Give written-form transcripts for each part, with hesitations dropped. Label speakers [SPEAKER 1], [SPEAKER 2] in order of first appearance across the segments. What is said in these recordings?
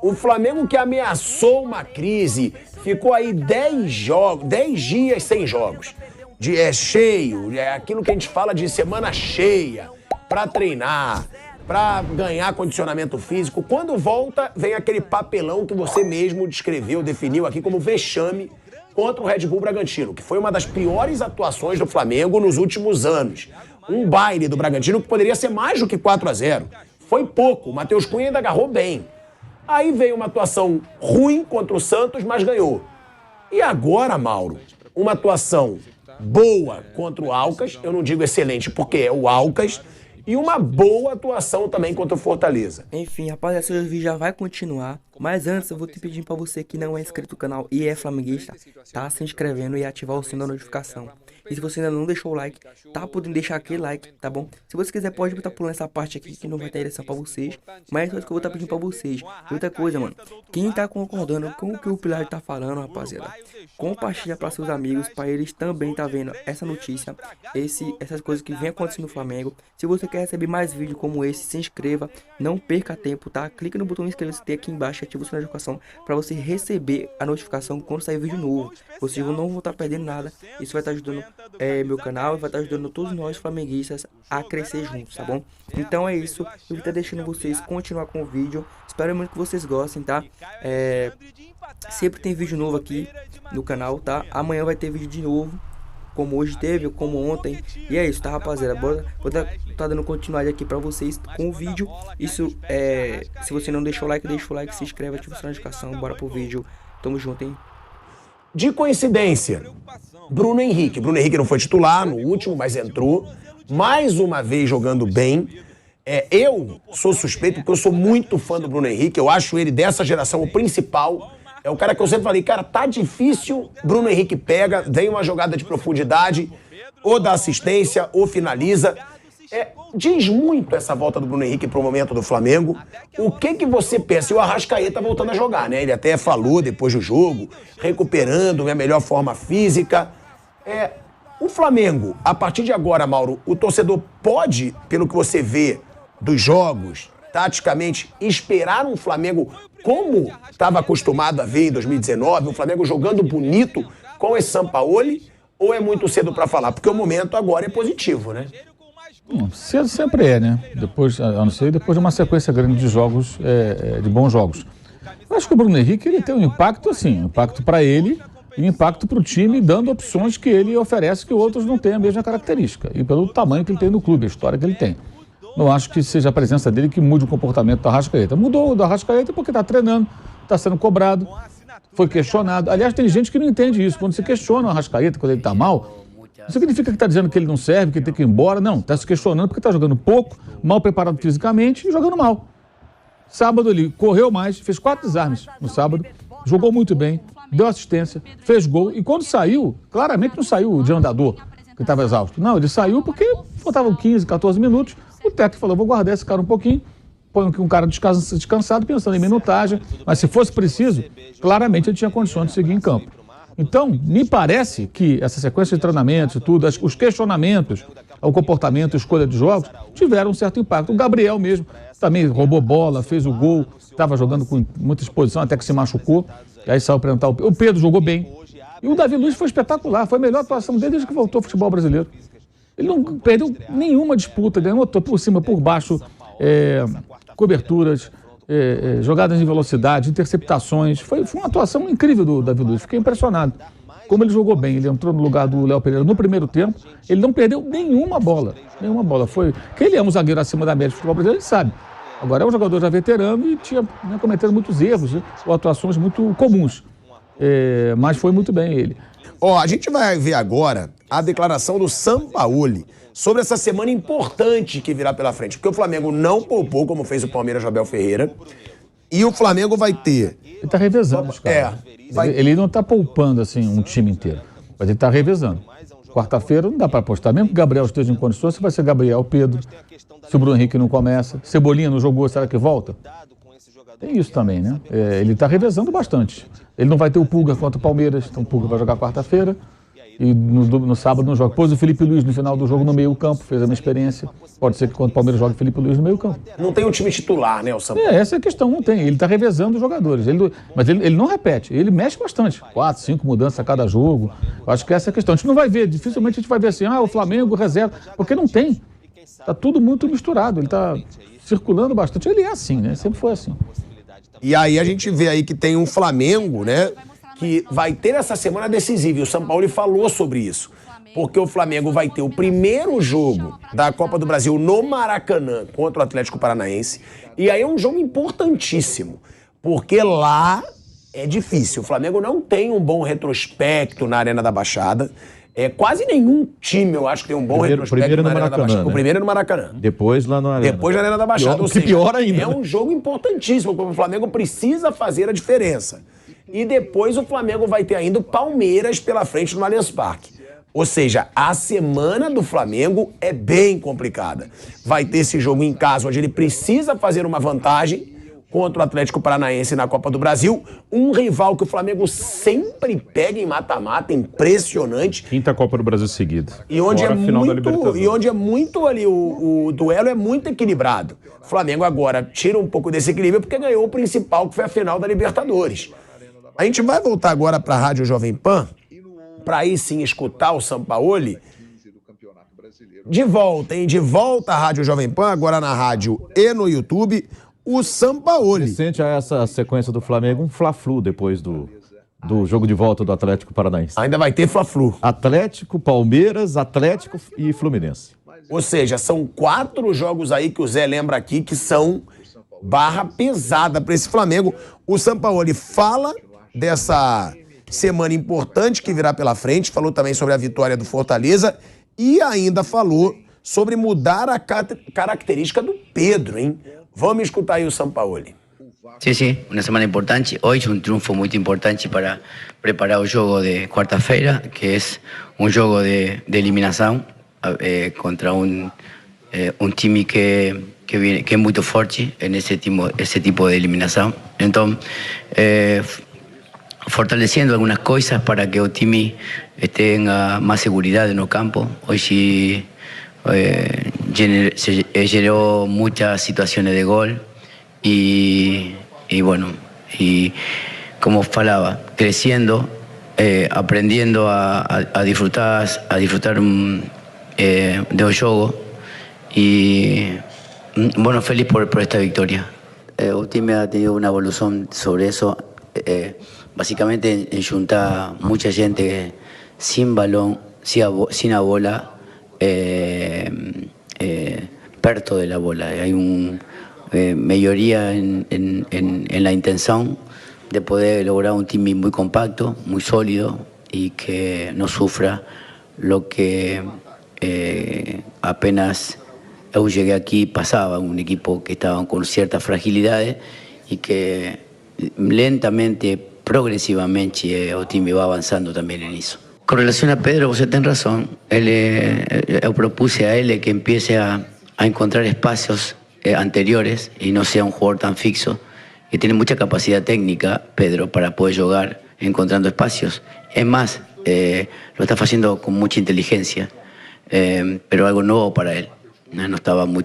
[SPEAKER 1] O Flamengo que ameaçou uma crise, ficou aí 10 dias sem jogos. Cheio, aquilo que a gente fala de semana cheia, pra treinar, pra ganhar condicionamento físico. Quando volta, vem aquele papelão que você mesmo descreveu, definiu aqui como vexame contra o Red Bull Bragantino, que foi uma das piores atuações do Flamengo nos últimos anos. Um baile do Bragantino que poderia ser mais do que 4-0. Foi pouco, o Matheus Cunha ainda agarrou bem. Aí veio uma atuação ruim contra o Santos, mas ganhou. E agora, Mauro, uma atuação boa contra o Alcas, eu não digo excelente porque é o Alcas, e uma boa atuação também contra o Fortaleza.
[SPEAKER 2] Enfim, rapaziada, esse vídeo já vai continuar. Mas antes eu vou te pedir pra você que não é inscrito no canal e é flamenguista, tá se inscrevendo e ativar o sino da notificação. E se você ainda não deixou o like, tá podendo deixar aquele like, tá bom? Se você quiser pode estar pulando essa parte aqui que não vai ter eleição pra vocês. Mas é isso que eu vou estar pedindo pra vocês. E outra coisa, mano, quem tá concordando com o que o Pilar tá falando, rapaziada, compartilha pra seus amigos, pra eles também tá vendo essa notícia, essas coisas que vem acontecendo no Flamengo. Se você quer receber mais vídeos como esse, se inscreva, não perca tempo, tá? Clique no botão inscrever-se aqui embaixo, ativa o sininho da notificação para você receber a notificação quando sair vídeo novo. Vocês não vão estar perdendo nada. Isso vai estar ajudando meu canal e vai estar ajudando todos nós flamenguistas a crescer juntos, tá bom? Então é isso. Eu vou estar deixando vocês continuar com o vídeo. Espero muito que vocês gostem, tá? Sempre tem vídeo novo aqui no canal, tá? Amanhã vai ter vídeo de novo, como hoje teve, como ontem. E é isso, tá, rapaziada? Bora, vou tá dando continuidade aqui pra vocês com o vídeo. Isso se você não deixou o like, deixa o like, se inscreve, ativa a notificação. Bora pro vídeo. Tamo junto, hein?
[SPEAKER 1] De coincidência, Bruno Henrique não foi titular no último, mas entrou. Mais uma vez jogando bem. Eu sou suspeito porque eu sou muito fã do Bruno Henrique. Eu acho ele dessa geração o principal. É o cara que eu sempre falei, cara, tá difícil. Bruno Henrique pega, vem uma jogada de profundidade, ou dá assistência, ou finaliza. Diz muito essa volta do Bruno Henrique pro momento do Flamengo. O que você pensa? E o Arrascaeta voltando a jogar, né? Ele até falou depois do jogo, recuperando a melhor forma física. O Flamengo, a partir de agora, Mauro, o torcedor pode, pelo que você vê dos jogos, taticamente, esperar um Flamengo como estava acostumado a ver em 2019, um Flamengo jogando bonito com esse Sampaoli, ou é muito cedo para falar? Porque o momento agora é positivo, né?
[SPEAKER 3] Cedo sempre é, né? Depois, a não ser depois de uma sequência grande de jogos, de bons jogos. Eu acho que o Bruno Henrique ele tem um impacto, assim, impacto para ele e impacto para o time, dando opções que ele oferece que outros não têm a mesma característica. E pelo tamanho que ele tem no clube, a história que ele tem. Não acho que seja a presença dele que mude o comportamento do Arrascaeta. Mudou do Arrascaeta porque está treinando, está sendo cobrado, foi questionado. Aliás, tem gente que não entende isso. Quando você questiona o Arrascaeta, quando ele está mal, não significa que está dizendo que ele não serve, que ele tem que ir embora. Não, está se questionando porque está jogando pouco, mal preparado fisicamente e jogando mal. Sábado ele correu mais, fez 4 desarmes no sábado, jogou muito bem, deu assistência, fez gol. E quando saiu, claramente não saiu de andador, que estava exausto. Não, ele saiu porque faltavam 15, 14 minutos. O técnico falou, vou guardar esse cara um pouquinho, põe um cara descansado, pensando em minutagem, mas se fosse preciso, claramente ele tinha condições de seguir em campo. Então, me parece que essa sequência de treinamentos e tudo, os questionamentos ao comportamento, escolha de jogos, tiveram um certo impacto. O Gabriel mesmo também roubou bola, fez o gol, estava jogando com muita exposição, até que se machucou, e aí saiu para tentar o Pedro jogou bem. E o Davi Luiz foi espetacular, foi a melhor atuação dele desde que voltou ao futebol brasileiro. Ele não perdeu nenhuma disputa, ganhou por cima, por baixo, coberturas, jogadas de velocidade, interceptações. Foi uma atuação incrível do Davi Luiz. Fiquei impressionado como ele jogou bem. Ele entrou no lugar do Léo Pereira no primeiro tempo. Ele não perdeu nenhuma bola. Nenhuma bola. Que ele é um zagueiro acima da média do futebol brasileiro, ele sabe. Agora é um jogador já veterano e tinha cometendo muitos erros, ou atuações muito comuns. Mas foi muito bem ele.
[SPEAKER 1] A gente vai ver agora a declaração do Sampaoli sobre essa semana importante que virá pela frente. Porque o Flamengo não poupou, como fez o Palmeiras Abel Ferreira. E o Flamengo vai ter...
[SPEAKER 3] Ele está revezando os caras. Ele não está poupando assim, um time inteiro. Mas ele está revezando. Quarta-feira não dá para apostar. Mesmo que o Gabriel esteja em condições, se vai ser Gabriel, Pedro. Se o Bruno Henrique não começa. Cebolinha não jogou, será que volta? Tem isso também, né? Ele está revezando bastante. Ele não vai ter o Pulga contra o Palmeiras, então o Pulga vai jogar quarta-feira. e no sábado não joga. Pôs o Felipe Luiz no final do jogo no meio campo, fez a minha experiência. Pode ser que quando o Palmeiras jogue o Felipe Luiz no meio campo.
[SPEAKER 1] Não tem um time titular, né, o São Paulo?
[SPEAKER 3] Essa é a questão, não tem. Ele está revezando os jogadores. Mas ele não repete, ele mexe bastante. 4, 5 mudanças a cada jogo. Eu acho que essa é a questão. A gente não vai ver, dificilmente a gente vai ver assim, o Flamengo reserva, porque não tem. Está tudo muito misturado, ele está circulando bastante. Ele é assim, né? Sempre foi assim.
[SPEAKER 1] E aí a gente vê aí que tem um Flamengo, né, que vai ter essa semana decisiva. E o São Paulo falou sobre isso. Porque o Flamengo vai ter o primeiro jogo da Copa do Brasil no Maracanã contra o Atlético Paranaense. E aí é um jogo importantíssimo, porque lá é difícil. O Flamengo não tem um bom retrospecto na Arena da Baixada. Quase nenhum time, eu acho, que tem um bom retrospecto na Arena da Baixada.
[SPEAKER 4] Né?
[SPEAKER 1] O primeiro é no Maracanã.
[SPEAKER 4] Depois lá na Arena.
[SPEAKER 1] Depois na Arena da Baixada.
[SPEAKER 4] Pior ainda.
[SPEAKER 1] É um jogo importantíssimo, porque o Flamengo precisa fazer a diferença. E depois o Flamengo vai ter ainda o Palmeiras pela frente no Allianz Parque. Ou seja, a semana do Flamengo é bem complicada. Vai ter esse jogo em casa, onde ele precisa fazer uma vantagem contra o Atlético Paranaense na Copa do Brasil. Um rival que o Flamengo sempre pega em mata-mata, impressionante.
[SPEAKER 5] Quinta Copa do Brasil seguida.
[SPEAKER 1] E onde é muito ali, o duelo é muito equilibrado. O Flamengo agora tira um pouco desse equilíbrio porque ganhou o principal, que foi a final da Libertadores. A gente vai voltar agora para a Rádio Jovem Pan, para aí sim escutar o Sampaoli. De volta, hein? De volta à Rádio Jovem Pan, agora na rádio e no YouTube, o Sampaoli.
[SPEAKER 4] Recente a essa sequência do Flamengo, um Fla-Flu depois do jogo de volta do Atlético Paranaense.
[SPEAKER 1] Ainda vai ter Fla-Flu.
[SPEAKER 4] Atlético, Palmeiras, Atlético e Fluminense.
[SPEAKER 1] Ou seja, são 4 jogos aí que o Zé lembra aqui que são barra pesada para esse Flamengo. O Sampaoli fala dessa semana importante que virá pela frente, falou também sobre a vitória do Fortaleza e ainda falou sobre mudar a característica do Pedro, hein? Vamos escutar aí o Sampaoli.
[SPEAKER 6] Sí, una semana importante. Hoy es un triunfo muy importante para preparar el juego de cuarta-feira, que es un juego de eliminación contra un time que es muy fuerte en ese tipo de eliminación. Entonces, fortaleciendo algunas cosas para que el time tenga más seguridad en el campo. Hoy sí generó muchas situaciones de gol y bueno, y como falaba, creciendo, aprendiendo a disfrutar del juego y bueno, feliz por esta victoria. El time ha tenido una evolución sobre eso, básicamente en juntar mucha gente sin balón, sin la bola, perto de la bola. Hay una mayoría en la intención de poder lograr un team muy compacto, muy sólido y que no sufra lo que apenas yo llegué aquí pasaba, un equipo que estaba con ciertas fragilidades y que lentamente, progresivamente, el team va avanzando también en eso. Con relación a Pedro, usted tiene razón. Yo propuse a él que empiece a encontrar espacios anteriores y no sea un jugador tan fixo, que tiene mucha capacidad técnica, Pedro, para poder jugar encontrando espacios. Es más, lo está haciendo con mucha inteligencia, pero algo nuevo para él. No estaba muy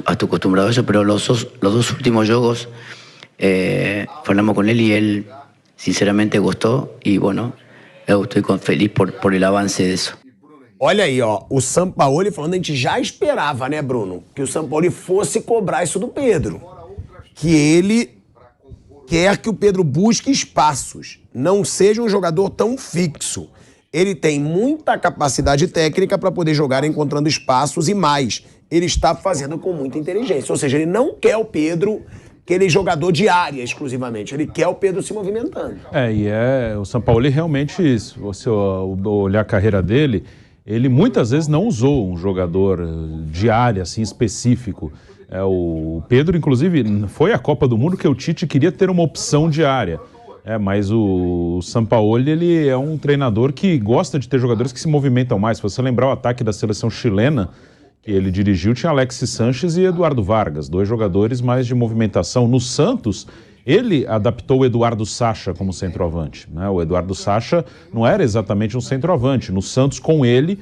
[SPEAKER 6] acostumbrado a eso, pero los dos últimos juegos hablamos con él y él sinceramente gustó y bueno, eu estou feliz por el avance disso.
[SPEAKER 1] Olha aí, ó, o Sampaoli falando, a gente já esperava, né, Bruno, que o Sampaoli fosse cobrar isso do Pedro. Que ele quer que o Pedro busque espaços, não seja um jogador tão fixo. Ele tem muita capacidade técnica para poder jogar encontrando espaços e mais. Ele está fazendo com muita inteligência. Ou seja, ele não quer o Pedro, aquele jogador de área exclusivamente. Ele quer o Pedro se movimentando.
[SPEAKER 5] O Sampaoli realmente isso. Se você olhar a carreira dele, ele muitas vezes não usou um jogador de área assim, específico. O Pedro, inclusive, foi a Copa do Mundo que o Tite queria ter uma opção de área. Mas o Sampaoli, ele é um treinador que gosta de ter jogadores que se movimentam mais. Se você lembrar o ataque da seleção chilena que ele dirigiu, tinha Alexis Sanches e Eduardo Vargas, 2 jogadores mais de movimentação. No Santos, Ele adaptou o Eduardo Sacha como centroavante, né? O Eduardo Sacha não era exatamente um centroavante. No Santos, com ele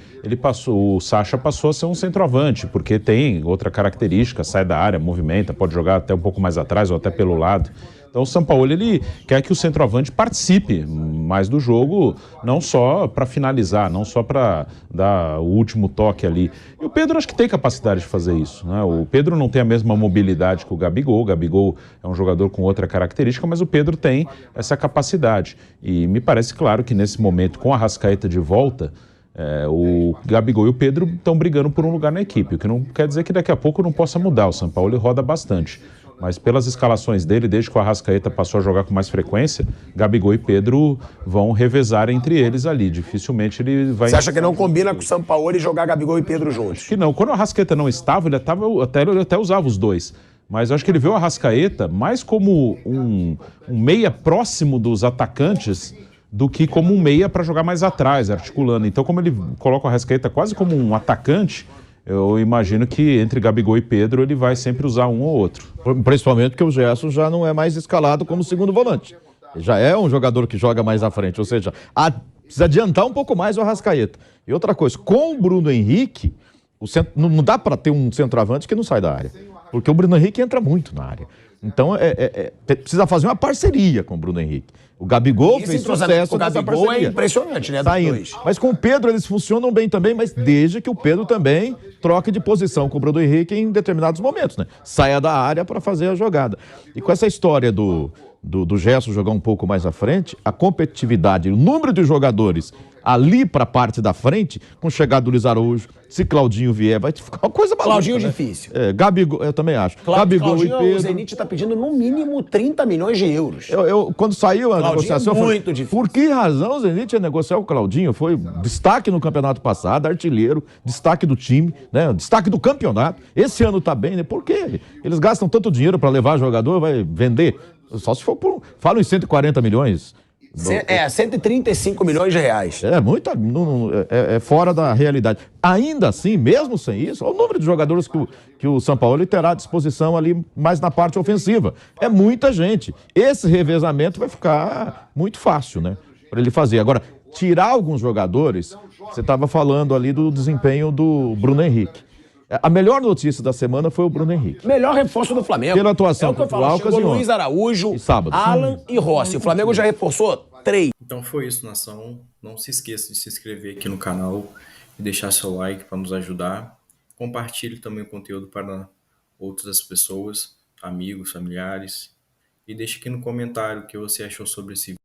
[SPEAKER 5] o Sacha passou a ser um centroavante, porque tem outra característica, sai da área, movimenta, pode jogar até um pouco mais atrás ou até pelo lado. Então o Sampaoli, ele quer que o centroavante participe mais do jogo, não só para finalizar, não só para dar o último toque ali. E o Pedro acho que tem capacidade de fazer isso, né? O Pedro não tem a mesma mobilidade que o Gabigol é um jogador com outra característica, mas o Pedro tem essa capacidade. E me parece claro que nesse momento, com a Arrascaeta de volta, o Gabigol e o Pedro estão brigando por um lugar na equipe, o que não quer dizer que daqui a pouco não possa mudar. O Sampaoli roda bastante. Mas pelas escalações dele, desde que o Arrascaeta passou a jogar com mais frequência, Gabigol e Pedro vão revezar entre eles ali. Dificilmente ele vai...
[SPEAKER 1] Você acha que não combina com o Sampaoli jogar Gabigol e Pedro juntos?
[SPEAKER 5] Que não. Quando o Arrascaeta não estava, ele até usava os dois. Mas eu acho que ele vê o Arrascaeta mais como um meia próximo dos atacantes do que como um meia para jogar mais atrás, articulando. Então, como ele coloca o Arrascaeta quase como um atacante, eu imagino que entre Gabigol e Pedro ele vai sempre usar um ou outro.
[SPEAKER 4] Principalmente porque o Gerson já não é mais escalado como segundo volante. Ele já é um jogador que joga mais à frente, ou seja, precisa adiantar um pouco mais o Arrascaeta. E outra coisa, com o Bruno Henrique, não dá para ter um centroavante que não sai da área, porque o Bruno Henrique entra muito na área. Então, precisa fazer uma parceria com o Bruno Henrique. O Gabigol fez sucesso nessa
[SPEAKER 1] Gabigol
[SPEAKER 4] parceria.
[SPEAKER 1] É impressionante, né?
[SPEAKER 4] Mas com o Pedro eles funcionam bem também, mas desde que o Pedro também troque de posição com o Bruno Henrique em determinados momentos, né? Saia da área para fazer a jogada. E com essa história do Gerson jogar um pouco mais à frente, a competitividade, o número de jogadores ali para a parte da frente, com chegada do Luiz Araújo, se Claudinho vier, vai ficar uma coisa maluca.
[SPEAKER 1] Claudinho
[SPEAKER 4] né?
[SPEAKER 1] difícil.
[SPEAKER 4] Gabigol, eu também acho. Gabigol
[SPEAKER 1] Claudinho,
[SPEAKER 4] e Pedro.
[SPEAKER 1] O Zenit está pedindo no mínimo 30 milhões de euros.
[SPEAKER 4] Quando saiu a negociação,
[SPEAKER 1] muito difícil.
[SPEAKER 4] Por que razão o Zenit ia negociar o Claudinho? Foi destaque no campeonato passado, artilheiro, destaque do time, né? Destaque do campeonato. Esse ano tá bem, né? Por quê? Eles gastam tanto dinheiro para levar jogador, vai vender. Só se for falam em 140 milhões.
[SPEAKER 1] 135 milhões de reais.
[SPEAKER 4] É fora da realidade. Ainda assim, mesmo sem isso, olha o número de jogadores que o Sampaoli terá à disposição ali mais na parte ofensiva. É muita gente. Esse revezamento vai ficar muito fácil, né? Para ele fazer. Agora, tirar alguns jogadores, você estava falando ali do desempenho do Bruno Henrique. A melhor notícia da semana foi o Bruno Henrique.
[SPEAKER 1] Melhor reforço do Flamengo.
[SPEAKER 4] Pela atuação
[SPEAKER 1] contra
[SPEAKER 4] o Alcas
[SPEAKER 1] chegou Luiz Araújo,
[SPEAKER 4] e sábado.
[SPEAKER 1] Alan e Rossi. O Flamengo já reforçou 3.
[SPEAKER 7] Então foi isso, nação. Não se esqueça de se inscrever aqui no canal e deixar seu like para nos ajudar. Compartilhe também o conteúdo para outras pessoas, amigos, familiares. E deixe aqui no comentário o que você achou sobre esse vídeo.